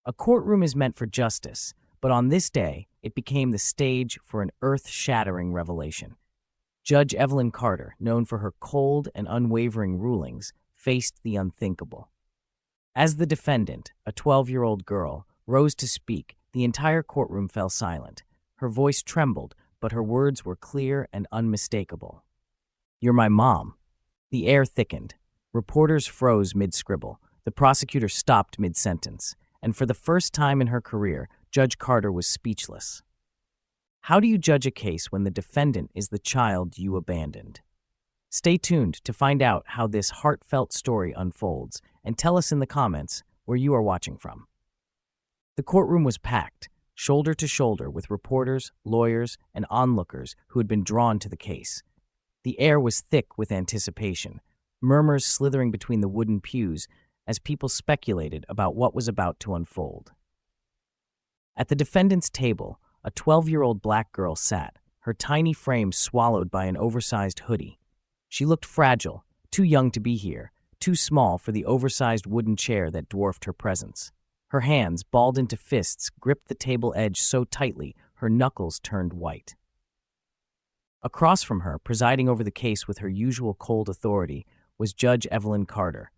A courtroom is meant for justice, but on this day, it became the stage for an earth-shattering revelation. Judge Evelyn Carter, known for her cold and unwavering rulings, faced the unthinkable. As the defendant, a 12-year-old girl, rose to speak, the entire courtroom fell silent. Her voice trembled, but her words were clear and unmistakable. "You're my mom." The air thickened. Reporters froze mid-scribble. The prosecutor stopped mid-sentence. And for the first time in her career, Judge Carter was speechless. How do you judge a case when the defendant is the child you abandoned? Stay tuned to find out how this heartfelt story unfolds, and tell us in the comments where you are watching from. The courtroom was packed, shoulder to shoulder with reporters, lawyers, and onlookers who had been drawn to the case. The air was thick with anticipation, murmurs slithering between the wooden pews as people speculated about what was about to unfold. At the defendant's table, a 12-year-old black girl sat, her tiny frame swallowed by an oversized hoodie. She looked fragile, too young to be here, too small for the oversized wooden chair that dwarfed her presence. Her hands, balled into fists, gripped the table edge so tightly her knuckles turned white. Across from her, presiding over the case with her usual cold authority, was Judge Evelyn Carter,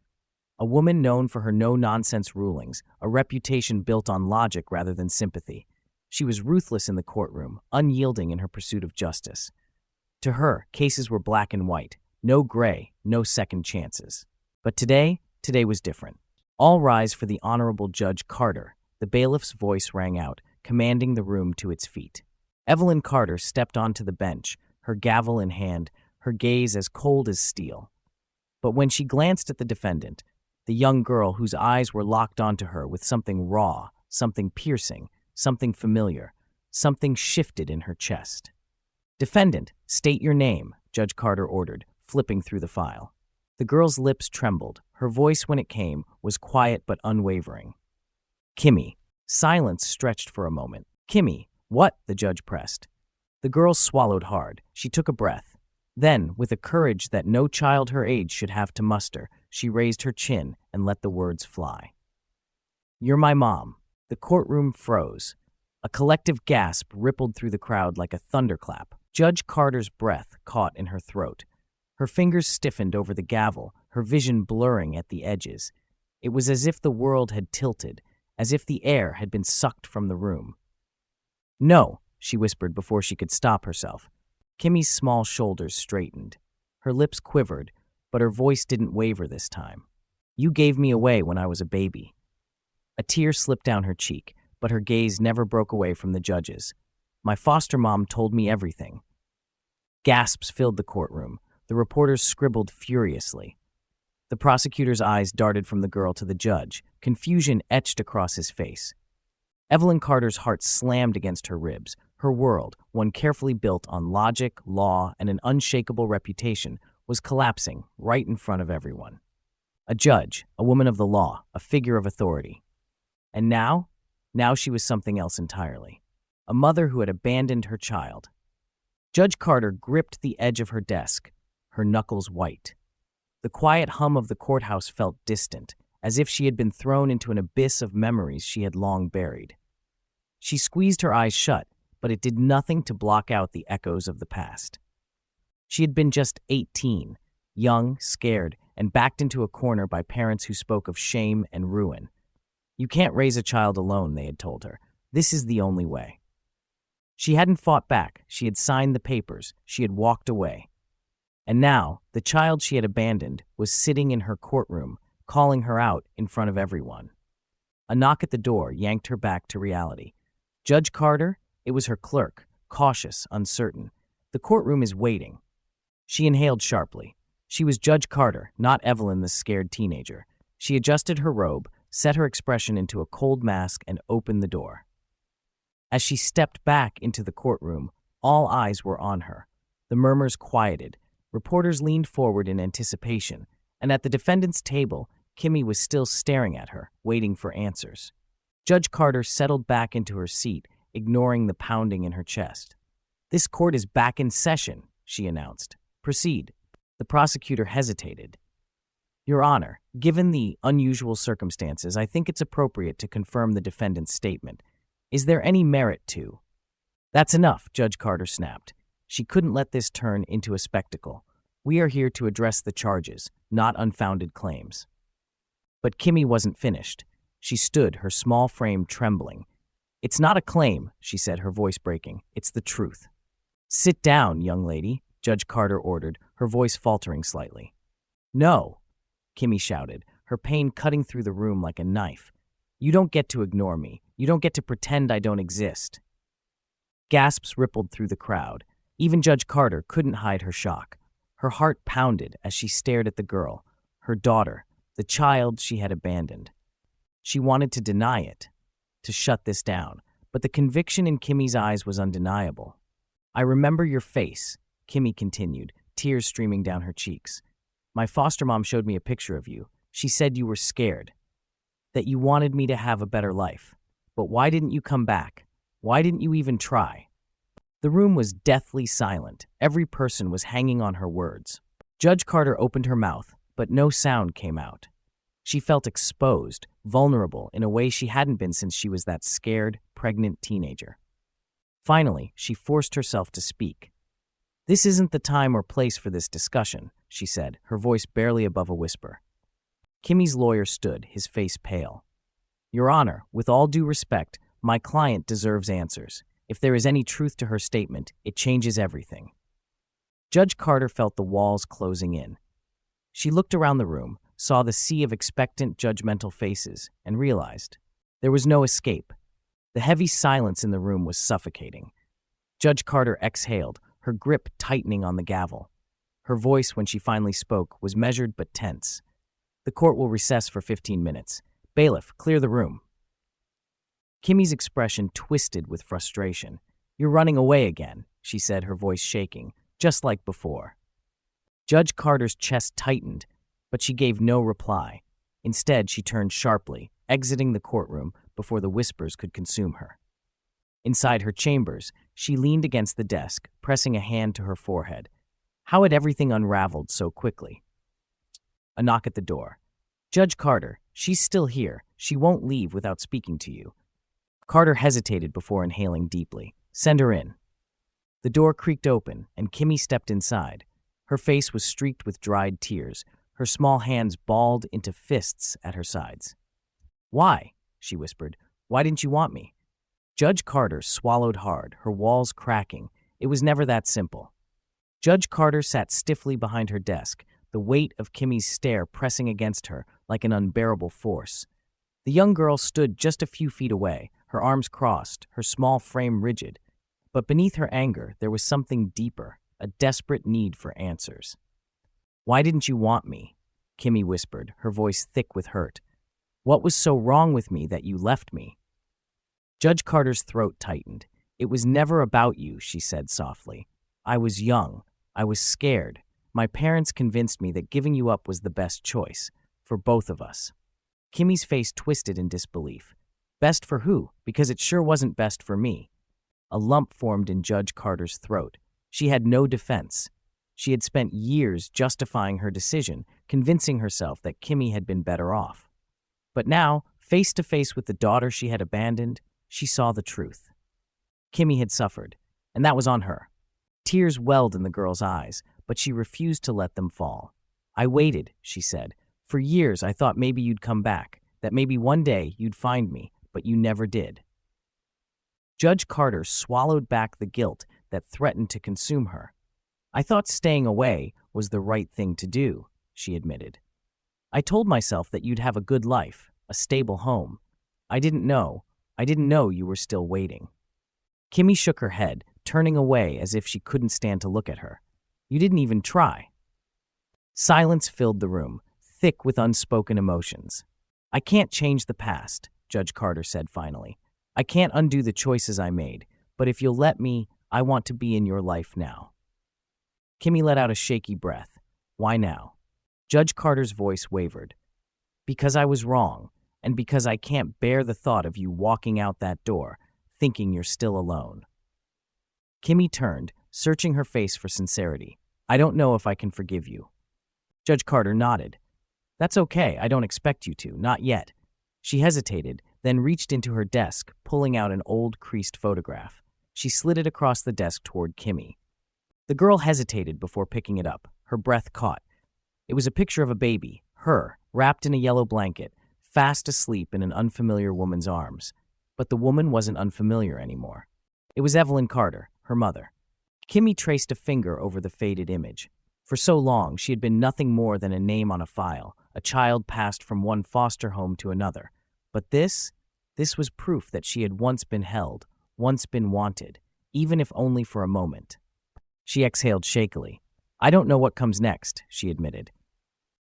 a woman known for her no-nonsense rulings, a reputation built on logic rather than sympathy. She was ruthless in the courtroom, unyielding in her pursuit of justice. To her, cases were black and white, no gray, no second chances. But today was different. All rise for the Honorable Judge Carter. The bailiff's voice rang out, commanding the room to its feet. Evelyn Carter stepped onto the bench, her gavel in hand, her gaze as cold as steel. But when she glanced at the defendant, the young girl whose eyes were locked onto her with something raw, something piercing, something familiar, something shifted in her chest. "Defendant, state your name," Judge Carter ordered, flipping through the file. The girl's lips trembled. Her voice, when it came, was quiet but unwavering. "Kimmy." Silence stretched for a moment. "Kimmy, what?" the judge pressed. The girl swallowed hard. She took a breath. Then, with a courage that no child her age should have to muster, she raised her chin and let the words fly. "You're my mom." The courtroom froze. A collective gasp rippled through the crowd like a thunderclap. Judge Carter's breath caught in her throat. Her fingers stiffened over the gavel, her vision blurring at the edges. It was as if the world had tilted, as if the air had been sucked from the room. "No," she whispered before she could stop herself. Kimmy's small shoulders straightened. Her lips quivered, but her voice didn't waver this time. "You gave me away when I was a baby." A tear slipped down her cheek, but her gaze never broke away from the judge's. "My foster mom told me everything." Gasps filled the courtroom. The reporters scribbled furiously. The prosecutor's eyes darted from the girl to the judge. Confusion etched across his face. Evelyn Carter's heart slammed against her ribs. Her world, one carefully built on logic, law, and an unshakable reputation, was collapsing right in front of everyone. A judge, a woman of the law, a figure of authority. And now she was something else entirely. A mother who had abandoned her child. Judge Carter gripped the edge of her desk, her knuckles white. The quiet hum of the courthouse felt distant, as if she had been thrown into an abyss of memories she had long buried. She squeezed her eyes shut, but it did nothing to block out the echoes of the past. She had been just 18, young, scared, and backed into a corner by parents who spoke of shame and ruin. "You can't raise a child alone," they had told her. "This is the only way." She hadn't fought back. She had signed the papers. She had walked away. And now, the child she had abandoned was sitting in her courtroom, calling her out in front of everyone. A knock at the door yanked her back to reality. "Judge Carter?" It was her clerk, cautious, uncertain. "The courtroom is waiting." She inhaled sharply. She was Judge Carter, not Evelyn, the scared teenager. She adjusted her robe, set her expression into a cold mask, and opened the door. As she stepped back into the courtroom, all eyes were on her. The murmurs quieted. Reporters leaned forward in anticipation, and at the defendant's table, Kimmy was still staring at her, waiting for answers. Judge Carter settled back into her seat, ignoring the pounding in her chest. "This court is back in session," she announced. "Proceed." The prosecutor hesitated. Your Honor, given the unusual circumstances, I think it's appropriate to confirm the defendant's statement. Is there any merit to? That's enough, Judge Carter snapped. She couldn't let this turn into a spectacle. We are here to address the charges, not unfounded claims. But Kimmy wasn't finished. She stood, her small frame trembling. It's not a claim, she said, her voice breaking. It's the truth. Sit down, young lady, Judge Carter ordered, her voice faltering slightly. No, Kimmy shouted, her pain cutting through the room like a knife. You don't get to ignore me. You don't get to pretend I don't exist. Gasps rippled through the crowd. Even Judge Carter couldn't hide her shock. Her heart pounded as she stared at the girl, her daughter, the child she had abandoned. She wanted to deny it, to shut this down, but the conviction in Kimmy's eyes was undeniable. I remember your face, Kimmy continued, tears streaming down her cheeks. My foster mom showed me a picture of you. She said you were scared, that you wanted me to have a better life. But why didn't you come back? Why didn't you even try? The room was deathly silent. Every person was hanging on her words. Judge Carter opened her mouth, but no sound came out. She felt exposed, vulnerable, in a way she hadn't been since she was that scared, pregnant teenager. Finally, she forced herself to speak. This isn't the time or place for this discussion, she said, her voice barely above a whisper. Kimmy's lawyer stood, his face pale. Your Honor, with all due respect, my client deserves answers. If there is any truth to her statement, it changes everything. Judge Carter felt the walls closing in. She looked around the room, saw the sea of expectant, judgmental faces, and realized there was no escape. The heavy silence in the room was suffocating. Judge Carter exhaled, her grip tightening on the gavel. Her voice, when she finally spoke, was measured but tense. The court will recess for 15 minutes. Bailiff, clear the room. Kimmy's expression twisted with frustration. You're running away again, she said, her voice shaking, just like before. Judge Carter's chest tightened, but she gave no reply. Instead, she turned sharply, exiting the courtroom before the whispers could consume her. Inside her chambers, she leaned against the desk, pressing a hand to her forehead. How had everything unraveled so quickly? A knock at the door. Judge Carter, she's still here. She won't leave without speaking to you. Carter hesitated before inhaling deeply. Send her in. The door creaked open, and Kimmy stepped inside. Her face was streaked with dried tears, her small hands balled into fists at her sides. Why? She whispered. Why didn't you want me? Judge Carter swallowed hard, her walls cracking. It was never that simple. Judge Carter sat stiffly behind her desk, the weight of Kimmy's stare pressing against her like an unbearable force. The young girl stood just a few feet away, her arms crossed, her small frame rigid. But beneath her anger, there was something deeper, a desperate need for answers. Why didn't you want me? Kimmy whispered, her voice thick with hurt. What was so wrong with me that you left me? Judge Carter's throat tightened. It was never about you, she said softly. I was young. I was scared. My parents convinced me that giving you up was the best choice, for both of us. Kimmy's face twisted in disbelief. Best for who? Because it sure wasn't best for me. A lump formed in Judge Carter's throat. She had no defense. She had spent years justifying her decision, convincing herself that Kimmy had been better off. But now, face to face with the daughter she had abandoned, she saw the truth. Kimmy had suffered, and that was on her. Tears welled in the girl's eyes, but she refused to let them fall. I waited, she said. For years I thought maybe you'd come back, that maybe one day you'd find me, but you never did. Judge Carter swallowed back the guilt that threatened to consume her. I thought staying away was the right thing to do, she admitted. I told myself that you'd have a good life, a stable home. I didn't know you were still waiting. Kimmy shook her head, turning away as if she couldn't stand to look at her. You didn't even try. Silence filled the room, thick with unspoken emotions. I can't change the past, Judge Carter said finally. I can't undo the choices I made, but if you'll let me, I want to be in your life now. Kimmy let out a shaky breath. Why now? Judge Carter's voice wavered. Because I was wrong, and because I can't bear the thought of you walking out that door, thinking you're still alone. Kimmy turned, searching her face for sincerity. I don't know if I can forgive you. Judge Carter nodded. That's okay, I don't expect you to, not yet. She hesitated, then reached into her desk, pulling out an old, creased photograph. She slid it across the desk toward Kimmy. The girl hesitated before picking it up, her breath caught. It was a picture of a baby, her, wrapped in a yellow blanket, fast asleep in an unfamiliar woman's arms. But the woman wasn't unfamiliar anymore. It was Evelyn Carter, her mother. Kimmy traced a finger over the faded image. For so long, she had been nothing more than a name on a file, a child passed from one foster home to another. But this was proof that she had once been held, once been wanted, even if only for a moment. She exhaled shakily. I don't know what comes next, she admitted.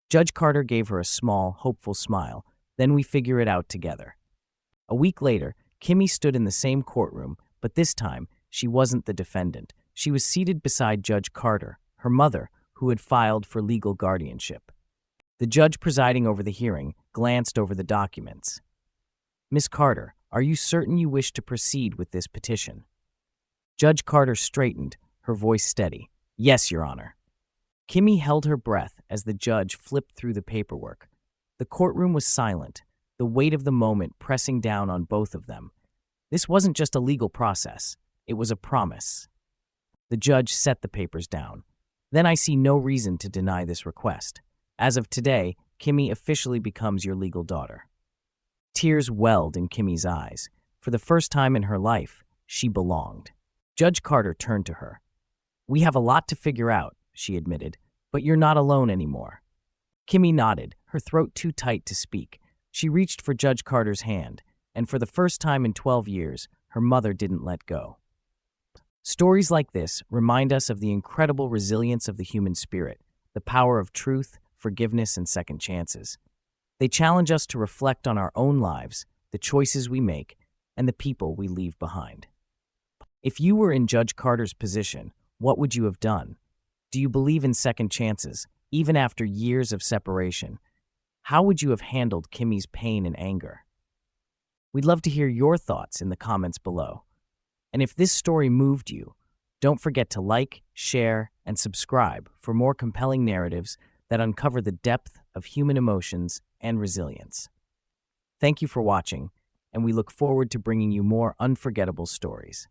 Judge Carter gave her a small, hopeful smile. Then we figure it out together. A week later, Kimmy stood in the same courtroom, but this time, she wasn't the defendant. She was seated beside Judge Carter, her mother, who had filed for legal guardianship. The judge presiding over the hearing glanced over the documents. Miss Carter, are you certain you wish to proceed with this petition? Judge Carter straightened, her voice steady. Yes, Your Honor. Kimmy held her breath as the judge flipped through the paperwork. The courtroom was silent, the weight of the moment pressing down on both of them. This wasn't just a legal process, it was a promise. The judge set the papers down. Then I see no reason to deny this request. As of today, Kimmy officially becomes your legal daughter. Tears welled in Kimmy's eyes. For the first time in her life, she belonged. Judge Carter turned to her. We have a lot to figure out, she admitted, but you're not alone anymore. Kimmy nodded, her throat too tight to speak. She reached for Judge Carter's hand, and for the first time in 12 years, her mother didn't let go. Stories like this remind us of the incredible resilience of the human spirit, the power of truth, forgiveness, and second chances. They challenge us to reflect on our own lives, the choices we make, and the people we leave behind. If you were in Judge Carter's position, what would you have done? Do you believe in second chances, even after years of separation? How would you have handled Kimmy's pain and anger? We'd love to hear your thoughts in the comments below. And if this story moved you, don't forget to like, share, and subscribe for more compelling narratives that uncover the depth of human emotions and resilience. Thank you for watching, and we look forward to bringing you more unforgettable stories.